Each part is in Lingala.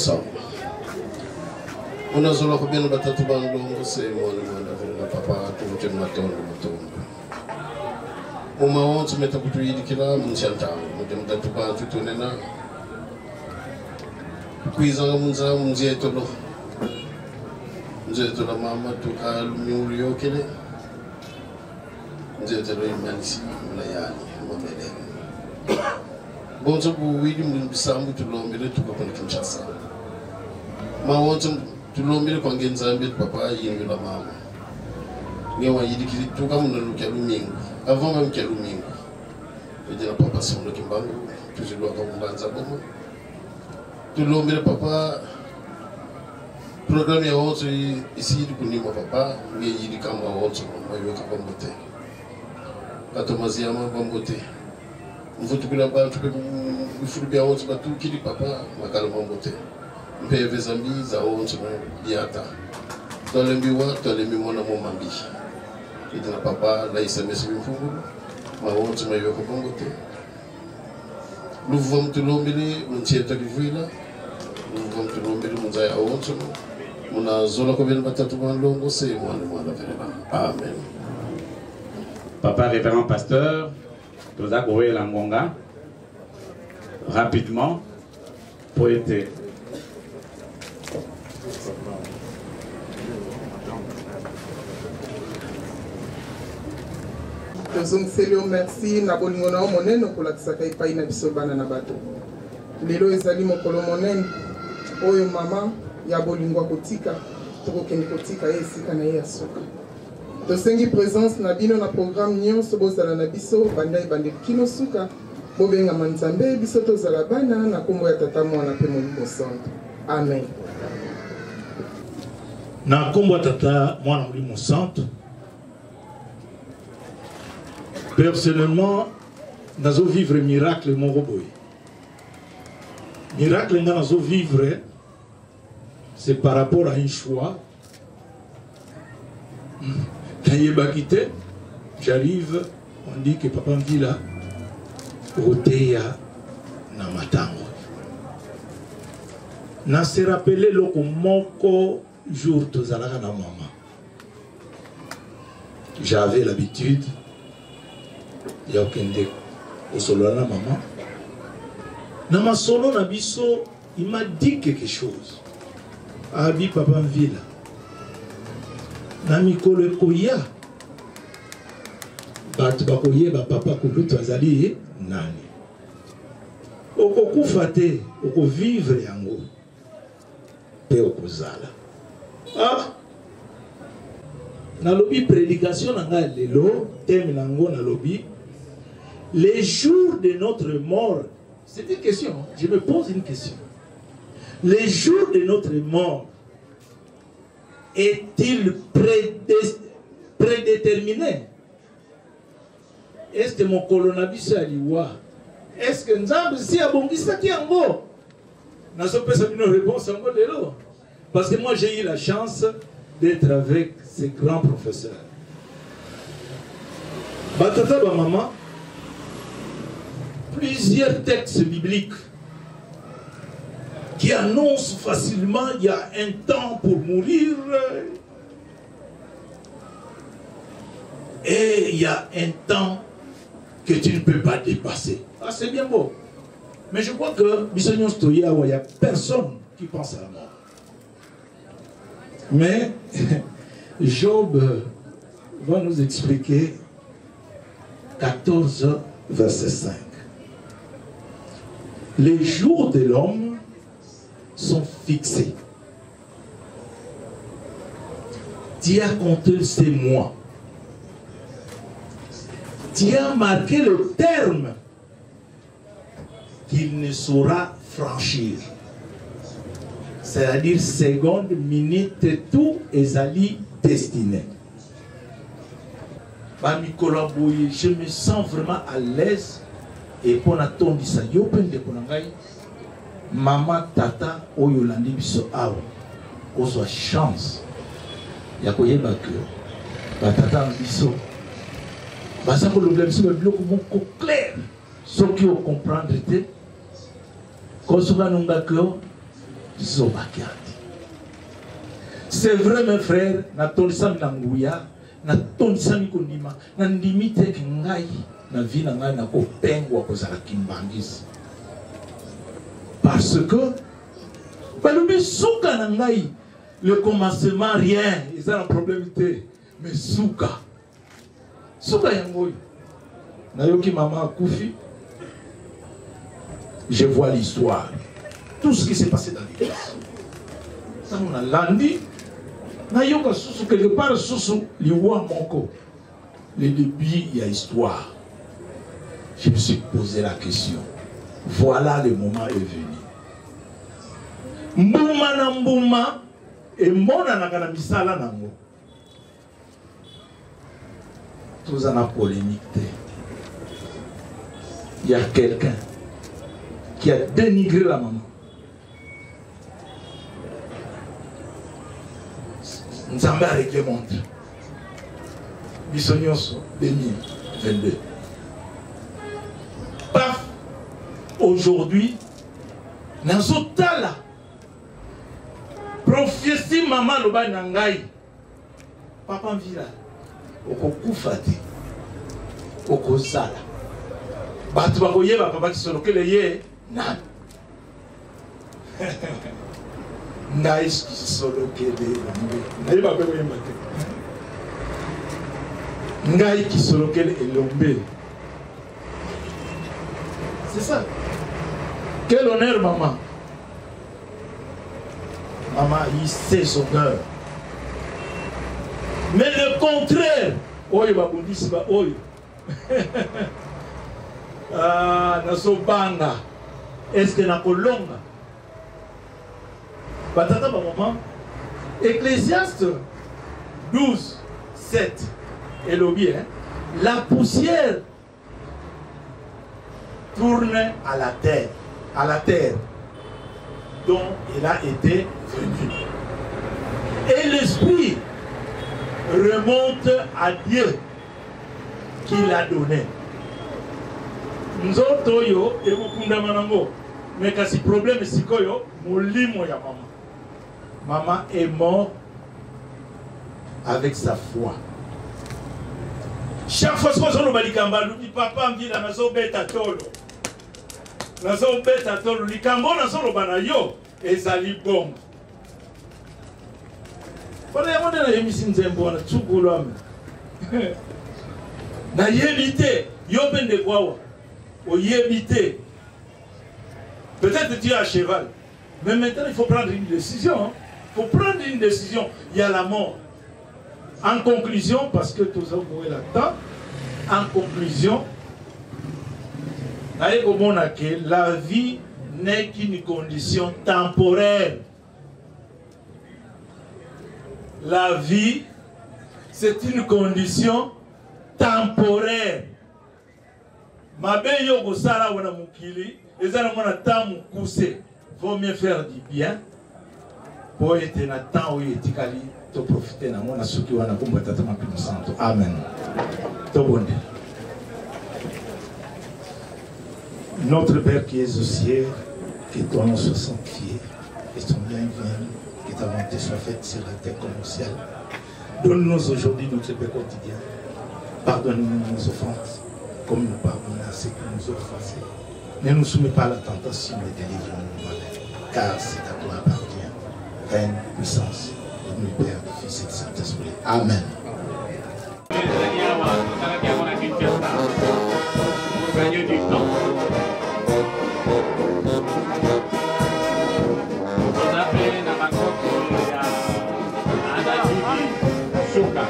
sawa. Unazola kubino batatu bandongo se mwana na papa tuje matondo mutombo. Uma wonse meta kutuyidikira munchanta mude mutatu ba tutonena. Kuizanga munza munzetolo. Nzetolo mama tu alumuri yokele. Nzetolo imanisi mulayani mabele. Bonzo buwidi mbisambu tulombele tukapona Kinshasa. Ma wonse tulombele kwa ngenzambe papa yingi la mama. Ngewa yidikiri tuka munalukia lumingo. Avant même qu'il y ait lumingo. Je dis à papa son le kimbango, toujours le kambanza bomo. Tulombele papa programme ya wonse ici du kunima papa, nge yidi kama wonse mo yoka bombote. Katomaziyama bombote. Vous tu peux la battre, tu peux vous bien on se bat tout qui dit papa, ma calme beauté. Mpe vezambi za on se biata. Dans le miwa, dans le miwa na mon mambi. Et dans papa, là il s'est mis sur le fou. Ma on se met au beauté. Nous vamos te lombili, on tient ta livre. Nous vamos te lombili, on zaya on se on a zola ko ben batatu ban longo c'est moi la verra. Amen. Papa révérend pasteur, Toza Goé Langonga, rapidement, poète. Tozongselio merci na bolingo na monene kolakisaka epai na biso bana na bato. Lelo ezali mokolo monene oyo mama ya bolingo kotika tokokende kotika ye esika na ye ya suka. Tosengi présence na bino na programme nyonso bozala na biso banda ebandeli kino suka bobengama Nzambe biso tozala bana na kombo ya tata mwana mpe molimo santo. Amen. Na kombo ya tata mwana molimo santo. Personnellement, nazo vivre miracle mon roboy. Miracle nga nazo vivre, c'est par rapport à un choix. Quand il est quitté, j'arrive, on dit que papa me dit là, Roteya na matango. Na se rappelé le moko jour tozalaka na maman. J'avais l'habitude. Il y a aucun dé au solo na maman. Dans ma solo na biso, il m'a dit quelque chose. Abi papa mvila. Na mikolo koya. Bat bakoye ba papa kulutu azali nani. Oko kufate, oko vivre yango. Pe okozala. Ah. Na lobi prédication na nga lelo, thème nango na lobi. Les jours de notre mort, c'est une question, je me pose une question. Les jours de notre mort est-il prédéterminé? Est-ce que mon colonabis a liwa? Est-ce que Nzambe si a bon qui ango? N'a pas une réponse en lelo. Parce que moi j'ai eu la chance d'être avec ces grands professeurs. Batata ba maman. Plusieurs textes bibliques qui annoncent facilement il y a un temps pour mourir et il y a un temps que tu ne peux pas dépasser. Ah, c'est bien beau. Mais je crois que il n'y a personne qui pense à la mort. Mais Job va nous expliquer 14, verset 5. Les jours de l'homme sont fixés. Tu as compté ces mois. Tu as marqué le terme qu'il ne saura franchir. C'est-à-dire seconde, minute, tout est allé destiné. Je me sens vraiment à l'aise. Et pour attendre ça, maman, tata, oyolandi biso awa, ozwa chance. Ya koyeba que tata biso, basa ko lobela biso biloko moko clair. Soki o comprendre te, ko soka nunga que zo bakati. C'est vrai mes frères, na tondisa nanguya, na tondisa mikondima, na ndimite ngai. Na vie na ngai na kopengwa kozala kimbangisi parce que balobi suka na ngai le commencement rien ils ont un problème mais suka yango na yoki maman akufi je vois l'histoire tout ce qui s'est passé dans l'église ça on a landi na yoka susu quelque part susu liwa moko le début il y a histoire. Je me suis posé la question. Voilà, le moment est venu. Mbouma na mbouma et mona na kana misala nango. Tous en a polémique. il y a quelqu'un qui a dénigré la maman. Nous avons réglé le monde. Bissonioso 2022. Paf! Aujourd'hui, dans ce temps-là, prophétie maman loba nangai. Papa vila. Oko kufati. Oko sala. Batu bakoye ba papa kisolokele ye na. Ngai kisolokele. Ngai ba peko yemate. Ngai kisolokele elombe. C'est ça. Quel honneur, maman. Maman, il sait son cœur. Mais le contraire, oyo babundisi ba oyo. Ah, naso banga. Est-ce que na kolonga? Batata ba maman. Ecclésiaste 12, 7. Et le bien, la poussière tourne à la terre dont il a été venu. Et l'esprit remonte à Dieu qui l'a donné. Nous autres, et vous mais quand ce problème est si molimo ya maman. Maman est morte avec sa foi. Chaque fois que je me dis, papa me dit, nazo beta tolo. Nazo beta tolo. Likambo nazo lobana yo. Ezali bon. Voilà, il y a des gens qui sont tout boulot. Na yébité, yoben de quoi? Au yébité. Peut-être tu es à cheval. Mais maintenant, il faut prendre une décision. Il faut prendre une décision. Il y a la mort. En conclusion, parce que tous ont mourir là-dedans, en conclusion, la vie n'est qu'une condition temporaire. La vie, c'est une condition temporaire. Ma belle yo sala wana mukili, ezala mona tamu kuse. Vaut mieux faire du bien pour être na temps où etikali to profiter na mona soki wana komba tata mapino santo. Amen. To bonde. Notre Père qui es aux cieux, que ton nom soit sanctifié, que ton bien vienne, que ta volonté soit faite sur la terre comme au ciel. Donne-nous aujourd'hui notre pain quotidien. Pardonne-nous nos offenses, comme nous pardonnons à ceux qui nous ont offensés. Ne nous soumets pas à la tentation, mais délivre-nous du mal. Car c'est à toi appartient, règne, puissance, et nous Père, Fils et Saint-Esprit. Amen. Gagner du temps. On appelle na makoko ya Adadidi Suka.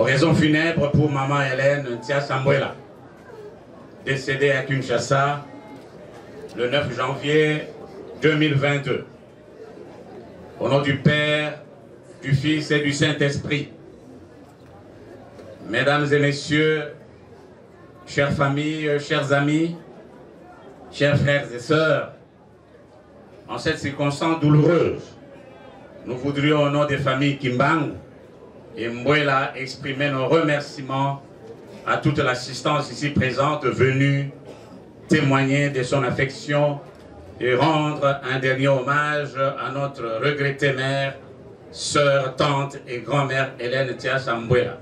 Oraison funèbre pour maman Hélène Tia Sambuela, décédée à Kinshasa le 9 janvier 2022. Au nom du Père, du Fils et du Saint-Esprit. Mesdames et messieurs, chères familles, chers amis, chers frères et sœurs, en cette circonstance douloureuse, nous voudrions au nom des familles Kimbangu et Mbuela exprimer nos remerciements à toute l'assistance ici présente venue témoigner de son affection et rendre un dernier hommage à notre regrettée mère, sœur, tante et grand-mère Hélène Tia Sambuela.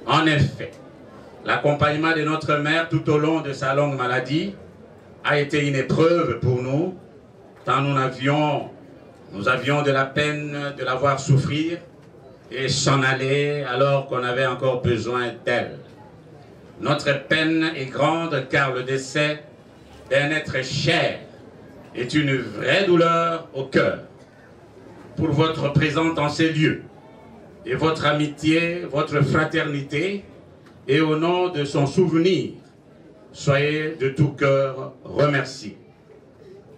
En effet, l'accompagnement de notre mère tout au long de sa longue maladie a été une épreuve pour nous, tant nous avions de la peine de la voir souffrir et s'en aller alors qu'on avait encore besoin d'elle. Notre peine est grande car le décès d'un être cher est une vraie douleur au cœur pour votre présence dans ces lieux et votre amitié, votre fraternité, et au nom de son souvenir, soyez de tout cœur remerciés.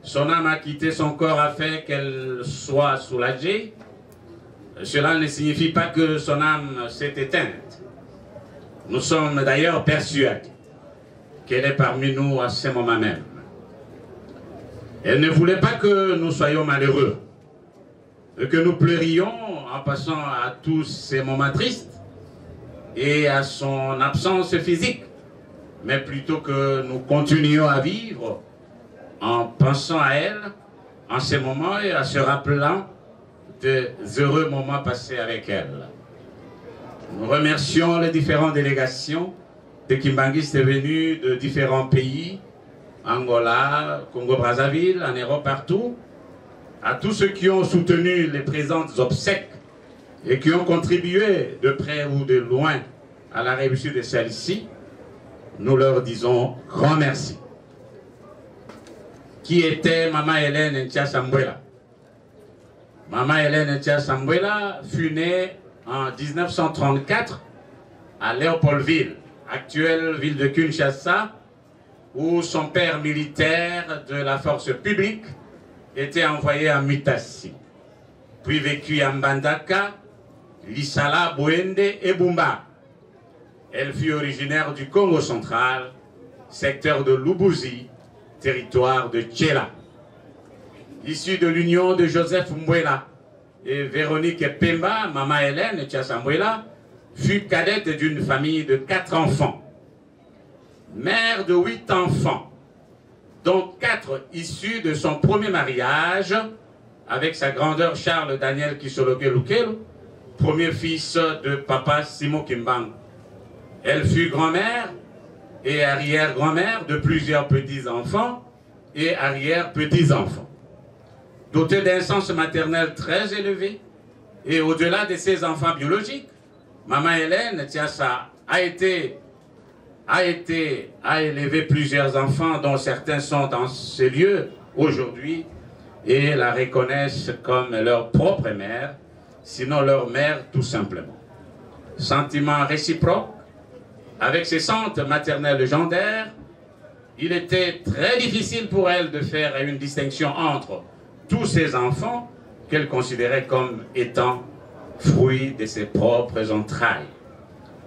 Son âme a quitté son corps afin qu'elle soit soulagée. Cela ne signifie pas que son âme s'est éteinte. Nous sommes d'ailleurs persuadés qu'elle est parmi nous à ce moment même. Elle ne voulait pas que nous soyons malheureux, que nous pleurions en passant à tous ces moments tristes et à son absence physique, mais plutôt que nous continuions à vivre en pensant à elle en ces moments et en se rappelant des heureux moments passés avec elle. Nous remercions les différentes délégations de Kimbanguiste venus de différents pays, Angola, Congo-Brazzaville, en Europe, partout, à tous ceux qui ont soutenu les présentes obsèques et qui ont contribué de près ou de loin à la réussite de celle-ci, nous leur disons grand merci. Qui était Maman Hélène Ntia Sambuela? Maman Hélène Ntia Sambuela fut née en 1934 à Léopoldville, actuelle ville de Kinshasa, où son père militaire de la force publique était envoyé en mutation. Puis vécut à Mbandaka, Lissala, Bouende et Bumba. Elle fut originaire du Congo central, secteur de Lubuzi, territoire de Tchela. Issue de l'union de Joseph Mbwela et Véronique Pemba, Maman Hélène Tchassambwela fut cadette d'une famille de 4 enfants. Mère de 8 enfants, dont 4 issus de son premier mariage avec sa grandeur Charles Daniel Kisolokelukelu, premier fils de papa Simon Kimbang. Elle fut grand-mère et arrière-grand-mère de plusieurs petits-enfants et arrière-petits-enfants. Dotée d'un sens maternel très élevé, et au-delà de ses enfants biologiques, Maman Hélène Tiassa a élevé plusieurs enfants dont certains sont dans ce lieu aujourd'hui et la reconnaissent comme leur propre mère, sinon leur mère tout simplement. Sentiment réciproque, avec ses centres maternelles légendaires, il était très difficile pour elle de faire une distinction entre tous ces enfants qu'elle considérait comme étant fruits de ses propres entrailles.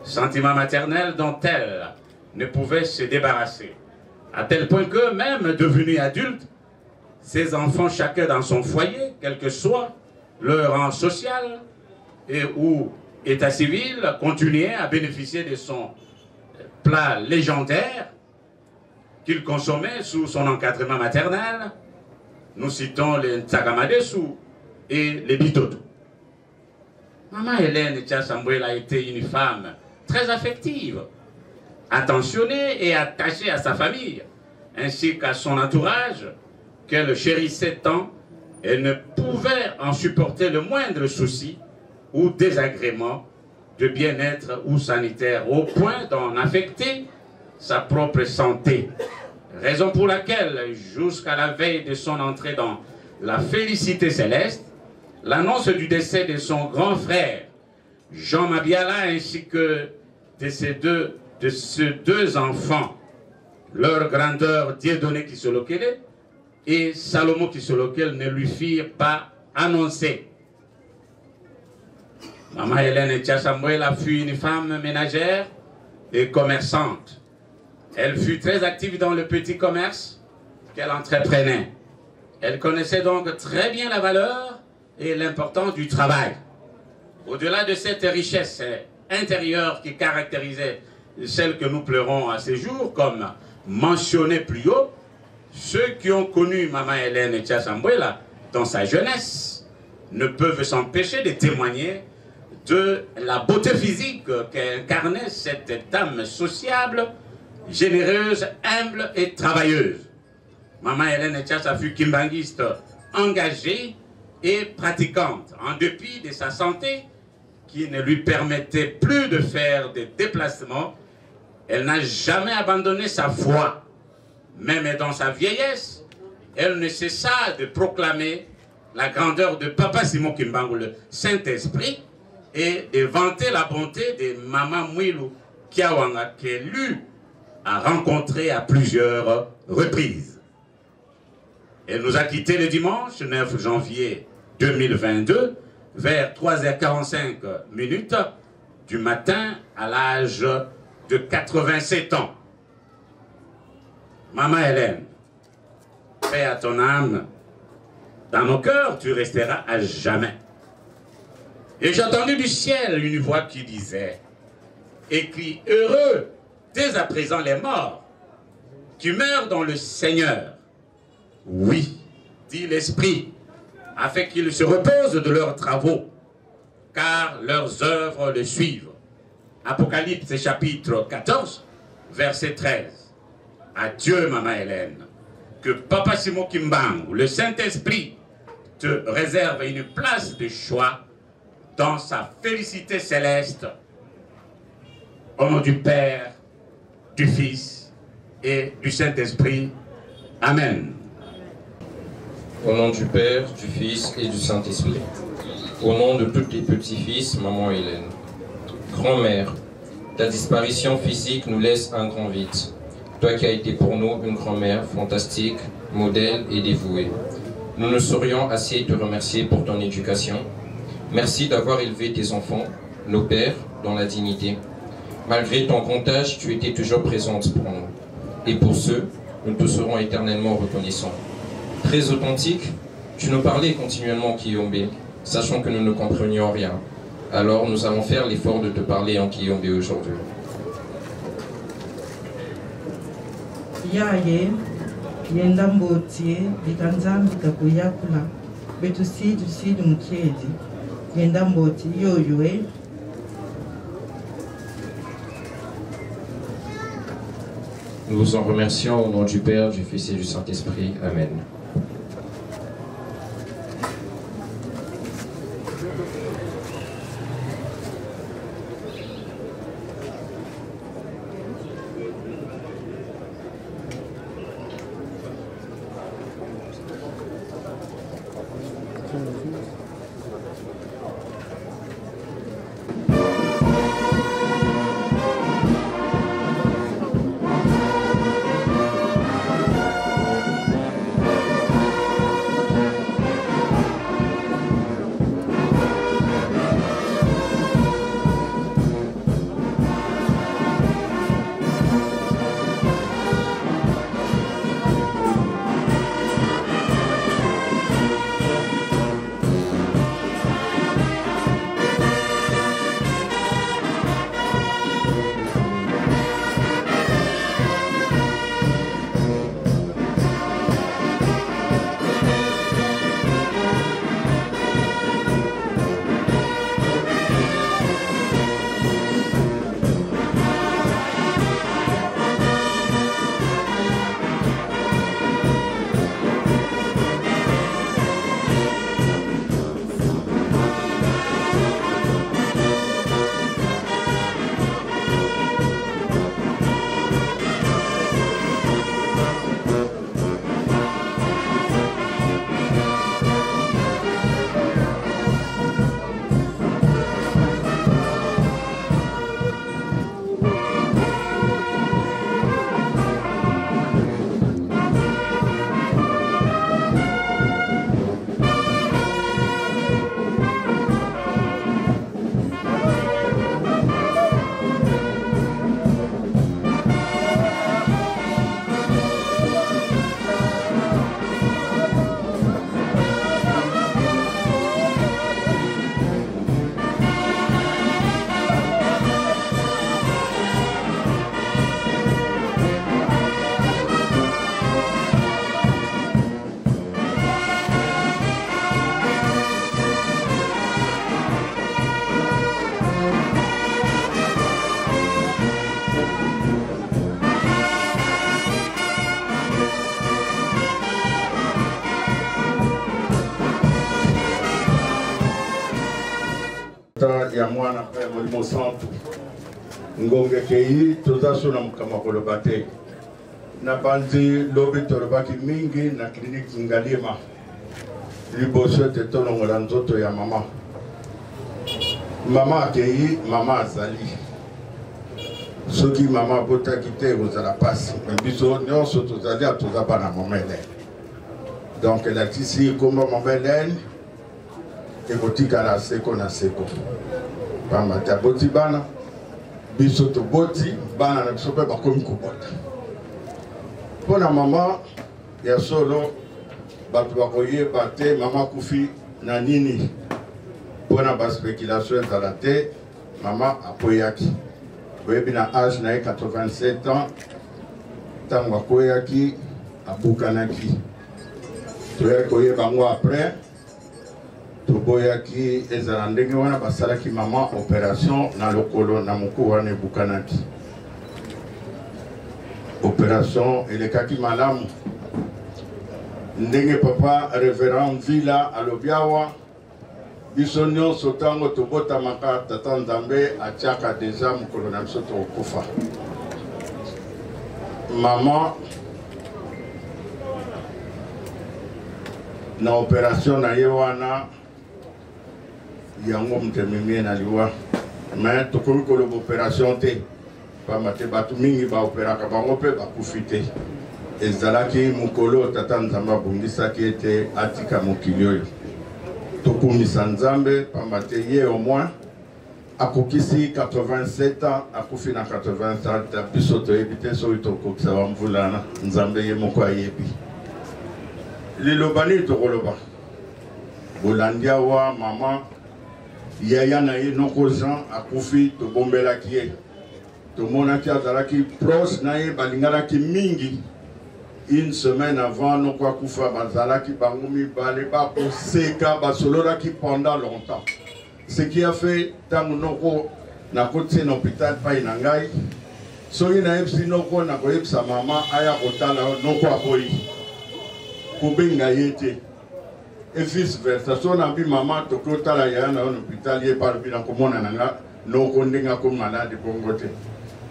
Sentiment maternel dont elle ne pouvait se débarrasser, à tel point que même devenus adultes, ces enfants, chacun dans son foyer, quel que soit leur rang social et ou état civil, continuaient à bénéficier de son plat légendaire qu'il consommait sous son encadrement maternel. Nous citons les Ntsagamadesu et les Bitoto. Maman Hélène Tchassambwela était une femme très affective, attentionnée et attachée à sa famille, ainsi qu'à son entourage, qu'elle chérissait tant et ne pouvait en supporter le moindre souci ou désagrément de bien-être ou sanitaire, au point d'en affecter sa propre santé. Raison pour laquelle, jusqu'à la veille de son entrée dans la félicité céleste, l'annonce du décès de son grand frère, Jean Mabiala, ainsi que de ces deux enfants, leur grandeur Dieudonné Kisolokele et Salomon Kisolokele, ne lui firent pas annoncer. Maman Hélène Tchassambwela fut une femme ménagère et commerçante. Elle fut très active dans le petit commerce qu'elle entreprenait. Elle connaissait donc très bien la valeur et l'importance du travail. Au-delà de cette richesse intérieure qui caractérisait celle que nous pleurons à ces jours, comme mentionné plus haut, ceux qui ont connu Maman Hélène Tchassambwela dans sa jeunesse ne peuvent s'empêcher de témoigner de la beauté physique qu'incarnait cette dame sociable, généreuse, humble et travailleuse. Maman Hélène Tchassa fut kimbanguiste engagée et pratiquante, en dépit de sa santé qui ne lui permettait plus de faire des déplacements. Elle n'a jamais abandonné sa foi. Même dans sa vieillesse, elle ne cessa de proclamer la grandeur de Papa Simon Kimbangu, le Saint-Esprit, et de vanter la bonté de Maman Mwilu Kiawanga, qu'elle eut à rencontrer à plusieurs reprises. Elle nous a quittés le dimanche 9 janvier 2022 vers 3h45 du matin à l'âge de 87 ans. Maman Hélène, paix à ton âme, dans nos cœurs tu resteras à jamais. Et j'ai entendu du ciel une voix qui disait, écrit heureux dès à présent les morts qui meurent dans le Seigneur. Oui, dit l'Esprit, afin qu'ils se reposent de leurs travaux, car leurs œuvres le suivent. Apocalypse chapitre 14, verset 13. Adieu, Maman Hélène. Que Papa Simon Kimbangu, le Saint-Esprit, te réserve une place de choix dans sa félicité céleste. Au nom du Père, du Fils et du Saint-Esprit. Amen. Au nom du Père, du Fils et du Saint-Esprit. Au nom de tous les petits-fils, Maman Hélène. Grand-mère, ta disparition physique nous laisse un grand vide. Toi qui as été pour nous une grand-mère fantastique, modèle et dévouée. Nous ne saurions assez te remercier pour ton éducation. Merci d'avoir élevé tes enfants, nos pères, dans la dignité. Malgré ton grand âge, tu étais toujours présente pour nous. Et pour ce, nous te serons éternellement reconnaissants. Très authentique, tu nous parlais continuellement en Kiyombe, sachant que nous ne comprenions rien. Alors nous allons faire l'effort de te parler en Kiyombe aujourd'hui. Yaye, yenda mbotie, bikanzambi kakuyakula, betusidu mukedi, yenda mboti yoyoe. Nous vous en remercions au nom du Père, du Fils et du Saint-Esprit. Amen. ya mwana kwa mulimo santu ngonge kei toza sona mukama kolobate na banzi lobi torobaki mingi na kliniki Ngalima liboso te tolongola nzoto ya mama. Mama akei, mama azali. Soki mama botaki te ozala pasi. Biso nyonso tozali atoza bana mama Hélène. Donc elakisi komba mama Hélène ekotikala seko na seko. Pamba te aboti bana biso toboti bana na biso mpe bakomi kobota. Mpona mama ya solo bato bakoyeba te mama kufi na nini. Mpona baspéculation ezala te mama akoyaki. Oyebi na âge na ye 87 ans ntango akoyaki abukanaki. Toyaki koyeba yango après toboyaki ezala ndenge wana basalaki mama opération na lokolo na moku wana ebukanaki. Opération elekaki malamu ndenge papa révérend Villa alobi awa biso nyonso ntango tobotamaka tata Nzambe atiaka deja mokolo na biso tokokufa. Mama na opération na ye wana yango mtememie na liwa mais tokoki koloba opération te pamba te bato mingi baoperaka bango mpe bakufi te. Ezalaki mokolo tata Nzambe abongisaki ete atika mokili oyo. Tokumisa Nzambe pamba te ye au moins akokisi 87 ans akufi na 87 ans biso toyebi te soki tokokisa bamvula na Nzambe ye moko ayebi. Liloba nini tokoloba bolandi awa mama yaya na ye noko Jean akufi tobombelaki ye. Tomonaki azalaki proche na ye balinganaki mingi. Une semaine avant noko akufa bazalaki bango mibale bakoseka basololaki pendant longtemps. Ce qui a fait tango noko nakoti na hôpital pai na ngai soki nayebisi noko nakoyebisa mama aya kotala noko aboyi kobenga ye te et vice versa. So nabi mama tokotala yaya na hôpital ye parbi na komona nanga noko ndenge akomi malade bongo te.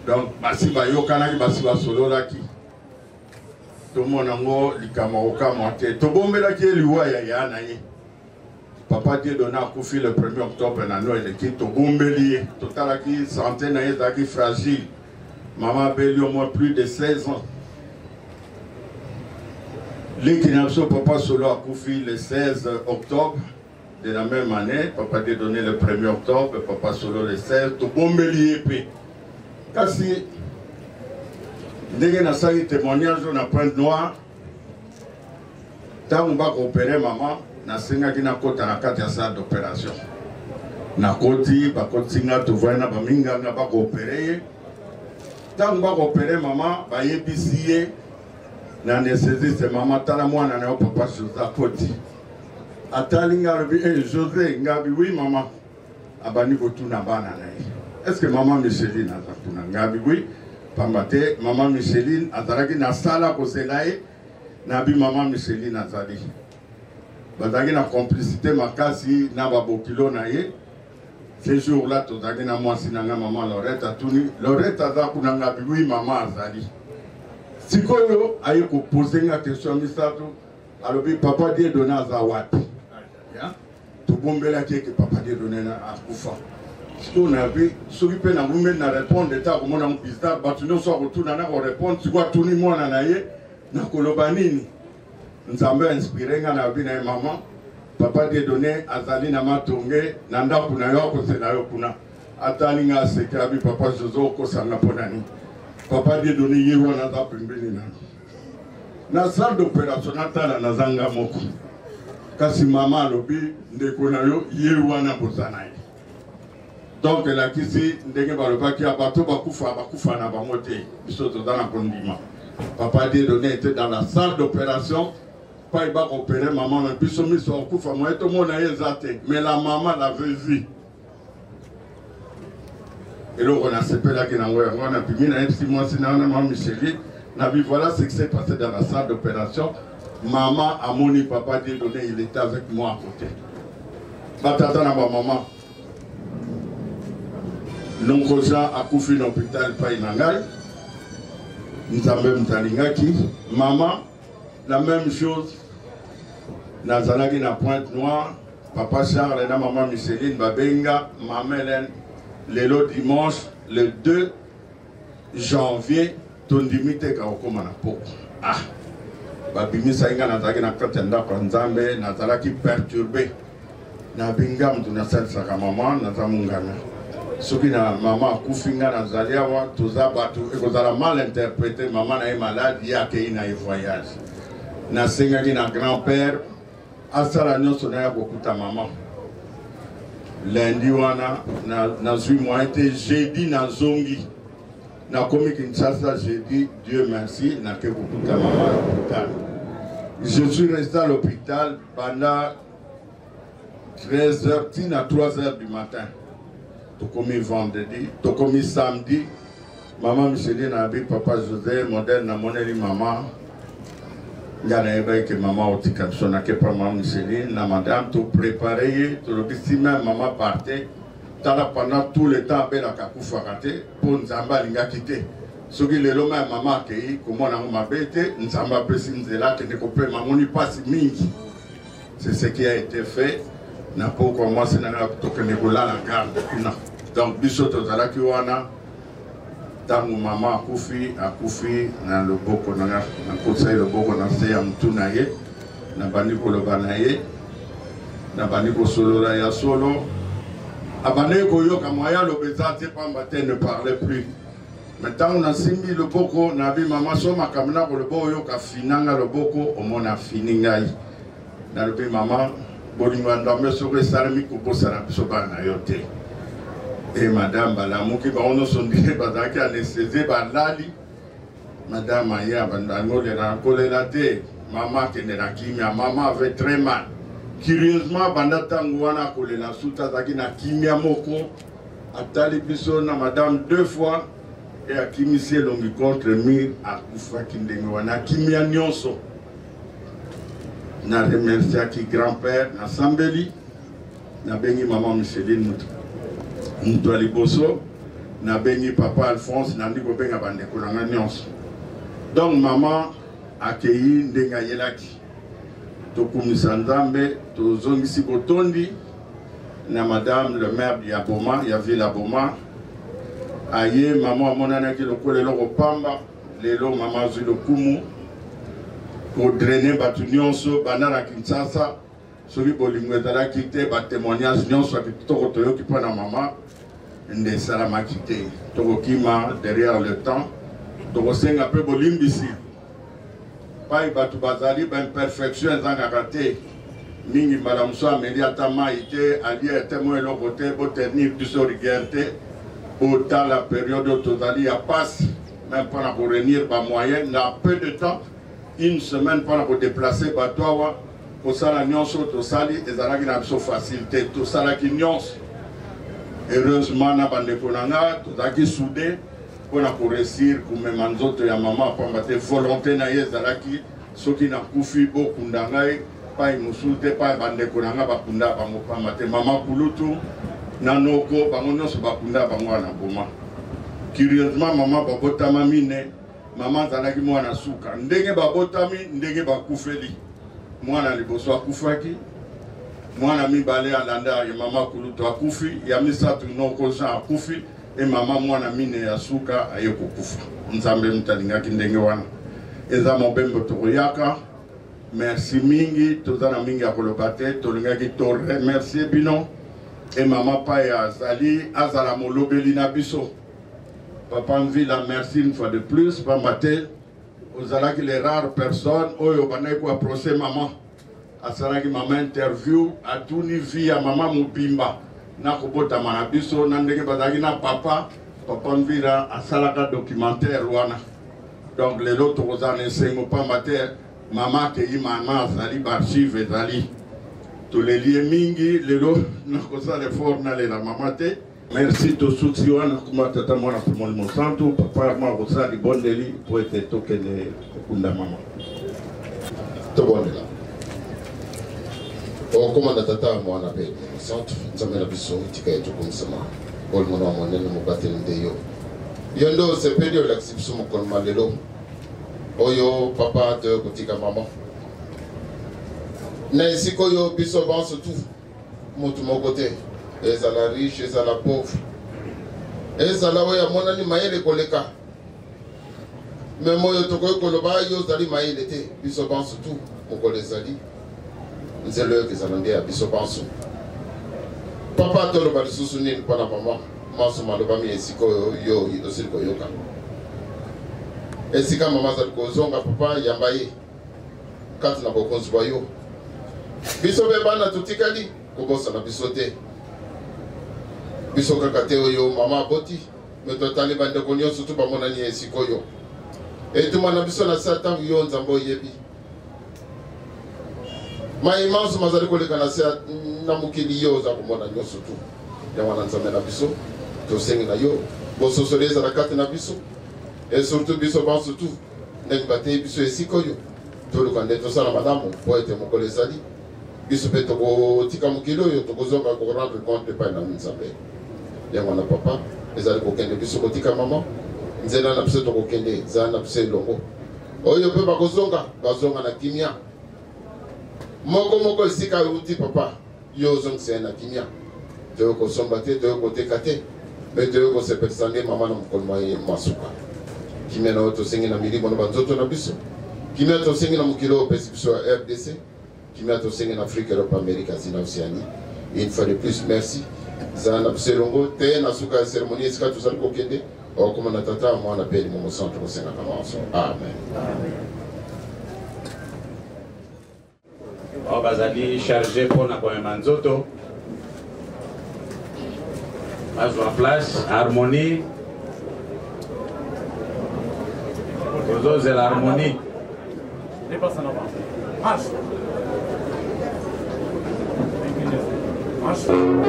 Donc basi bayokanaki basi basololaki tomona ngo likama okama te tobombelaki liwa ya yaya na ye. Papa Dieudonné akufi le 1er octobre na no eleki tobombeli ye totalaki santé na ye ezalaki fragile. Maman abeli au moins plus de 16 ans. Leki na biso papa solo akufi le 16 octobre de la même année. Papa Dieudonné le 1er octobre, papa solo le 16. Tobombeli ye pe kasi ndenge nasali témoignage na Pointe Noire ntango bakoopere mama nasengaki nakota na kati ya salle d'opération. Nakoti bakotinga tovai na baminganga bakoopere ye. Ntango bakoopere mama bayebisi ye na anesthésiste mama tala mwana na yo papa José akoti. Atali nga alobi José ngabi oui mama abandi kotuna bana na ye. Est-ce que maman Micheline aza kuna ngabi oui pamba te maman Micheline azalaki na sala kosenga ye nabi maman Micheline azali. Bazalaki na complicité makasi na babokilo na ye. Ce jour-là tozalaki na mwasi na nga maman Lorette atuni Lorette aza kuna ngabi oui maman azali. Sikoyo aye kopose nga question misato alobi papa Dieudonné aza wapi. Tobombelaki eke papa Dieudonné na akufa. Sikoyo nabi soki mpe na ngumbe na répondre eta komona bizarre bato nyonso akotuna na korépondre sikoyo atuni mwana na ye na koloba nini. Nzambe inspiré nga na bina mama papa Dieudonné azali na matonge na ndako na yo akosela yo kuna atali nga aseka bi papa José okosanga ponani papa Dieudonné ye wana za pembeni na salle d'opération natala na zanga moko kasi mama alobi ndeko na yo ye wana bozana ye. Donc la kisi ndenge balobaki abato bakufa na bango te biso tozana kondima. Papa Dieudonné était dans la salle d'opération. Pas il va opérer maman, mais puis son mission au coup, tout le monde a exalté. Mais la maman l'avait vu. Et donc on a séparé là qu'il a pu mis un petit mois si maman Micheline. Voilà ce qui s'est passé dans la salle d'opération. Maman a moni papa Dieudonné, il était avec moi à côté. Batata na maman. Non Jean a couffé l'hôpital pas inangai. Nzambe Mtalingaki. Maman, la même chose. Nazalaki na Pointe Noire. Papa Charles et maman Micheline Babenga. Maman Hélène. Le dimanche, le 2 janvier, Tondimite Kaokoma na Poko. Ah! Babimisa inga nazalaki na katenda kwa Nzambe. Nazalaki perturbé. Na bingam tu nasel saka maman nazamungana. Soki na maman kufinga na zaliawa toza batu ekozala mal interprété maman na malade yake ina voyage. Na sengaki na grand-père asala nyonso na ya kokuta maman. Lundi wana na zui moi été jeudi na zongi. Na komi Kinshasa jeudi Dieu merci na ke kokuta maman à l'hôpital. Je suis resté à l'hôpital pendant 13h, à 3h du matin. Tout comme vendredi, tout comme samedi. Maman Micheline a dit papa José, modèle na moneli maman. Yana eba que maman oti kapsona que pas maman Micheline, na madame tout préparé, tout le petit même maman partait. Tala pendant tout le temps bela kakufa raté pour Nzamba linga quitter. Ce qui le loma maman qui comment na mabete, Nzamba pesi nzela que ne kopé maman ni passe mingi. C'est ce qui a été fait. Na po commencer na toke negola la garde kuna donc biso tozala ki wana tangu mama akufi na loboko na kosa loboko na se ya mtu na ye na bandi koloba na ye na bandi kosolola ya solo abane koyoka moya lobeza te pamba te ne parlait plus maintenant on a simbi loboko na bi mama soma kamna ko loboko yoka finanga loboko omona finingai na lobi mama Bolingo andame sore salami kubo sana bisobana yote. Et madame balamuki ba ono sondile bazaki anesthésie balali. Madame aya bandango le rankole la te. Maman kenera kimia, maman avait très mal. Curieusement banda tangu wana kolela suta zaki na kimia moko atali biso na madame 2 fois et akimisie longi contre mur akufa kindenge wana kimia nyonso. Na remercié qui grand-père na Sambeli na bengi maman Micheline Mutwali Boso na bengi papa Alphonse na ndiko benga bandeko na nyonso. Donc maman accueilli ndenga yelaki tokumisa Nzambe tozongisi botondi na madame le maire du Aboma ya ville Aboma aye maman monana ki lokole loko pamba lelo maman zui lokumu pour drainer batu nyonso banana Kinshasa soki bolingo ezalaki te batémoignage nyonso ati toko toyoki mpo na mama nde esalamaki te tokokima derrière le temps tokosenga mpe bolimbisi pai batu bazali baimperfection ezangaka te mingi mbala mosu ameli ata mai te alia ete mo eloko te botenir biso rigueur te botala période oyo tozali ya pasi même mpona korenir bamoyen na peu de temps une semaine pour nous déplacer Batoawa, pour ça la nyonso, tout ça, et ça n'a pas facilité, tout ça la nyonso. Heureusement, na bande konanga, tout ça qui soudé, pour nous réussir, comme même autres, ya maman, pour mettre volonté na yezalaki, ceux qui n'a koufi beaucoup ndangai, pas une soulte, pas bande konanga, bakunda, bango pas mate, maman kulutu, nanoko, bango nyonso bakunda, bango na boma. Curieusement, maman babota mamine. Maman zalaki mwana suka ndenge babotami ndenge bakufeli mwana liboso akufaki mwana mibale alanda ya mama kuluto akufi ya misatu noko Jean akufi e mama mwana mine ya suka aye kokufa Nzambe Mtalingaki ndenge wana eza mobembo tokoyaka merci mingi tozana mingi ya koloba te tolingaki to remercier bino e mama pa ya azala molobeli na biso. Papa Mvila, merci une fois de plus. Pamate, aux alaki les rares personnes, oyo baneko approcher maman. Asalaki maman interview, à tout niveau à maman Mubimba. Nakobota manabiso, nandenge bazaki na papa. Papa Mvila, asalaka documentaire wana. Donc les autres aux années sengo pamate, maman keyi maman azali barchive ezali. Tous les liens mingi, les autres nakosa les formes na la mamate. Merci to sutsiwana kuma tata mwana pour mon santo papa ma rosa di bondeli pour être tokene kunda mama to bondela o komanda tata mwana pe santo nzamela biso tika eto kumsama bol mwana mwana mo batel ndeyo yondo se pedio l'accipso mo kon malelo oyo papa de kotika maman na esiko yo biso banso tout motu moko te ezala riche ezala pauvre ezala oyo amonani mayele koleka meme oyo tokoki koloba yo ozali mayele te biso banso tout mokolo ezali nzela oyo ezala nde ya biso banso papa toloba lisusu nini mpona mama maso malobami esika oyo yo osili koyoka esika mama azali kozonga papa yamba ye kati na bokonzi bwa yo biso mpe bana totikali kobosana biso te biso kaka te oyo mama aboti me totali bandeko nyonso tu bamonani esika oyo etuma na biso na se ntango yo nzambe oyebi mayimanso mazali koleka na se na mokili yo oza komona nyonso tu yango na nzambe na biso tosengi na yo bososoli ezala kati na biso et surtout biso banso tu ndenge bateyi biso esika oyo toluka nde tosala malamu po ete mokolo ezali biso mpe tokotika mokili oyo tokozonga korendre compte epai na nzambe yango na papa ezali kokende biso kotika mama nzela na biso tokokende ezala na biso elongo oyo mpe bakozonga bazonga na kimia moko esika euti papa yo ozongisa na kimia toyo kosomba te toyo koteka te mpe toyo kosepelisa nde mama na mokolo masuka kimia na oyo tosengi na milimo na banzoto na biso kimia tosengi na mokili oyo opesi biso ya RDC kimia tosengi na Afrique Europe Amérique Asie na Océanie une fois de plus merci zala na biso elongo te na suka ya cérémonie esika tozali kokende okoma na tata mwana mpe limomo centre kosengaka manso amen oyo bazali chargé mpona komema nzoto bazwa place harmonie tozozela harmonie I'm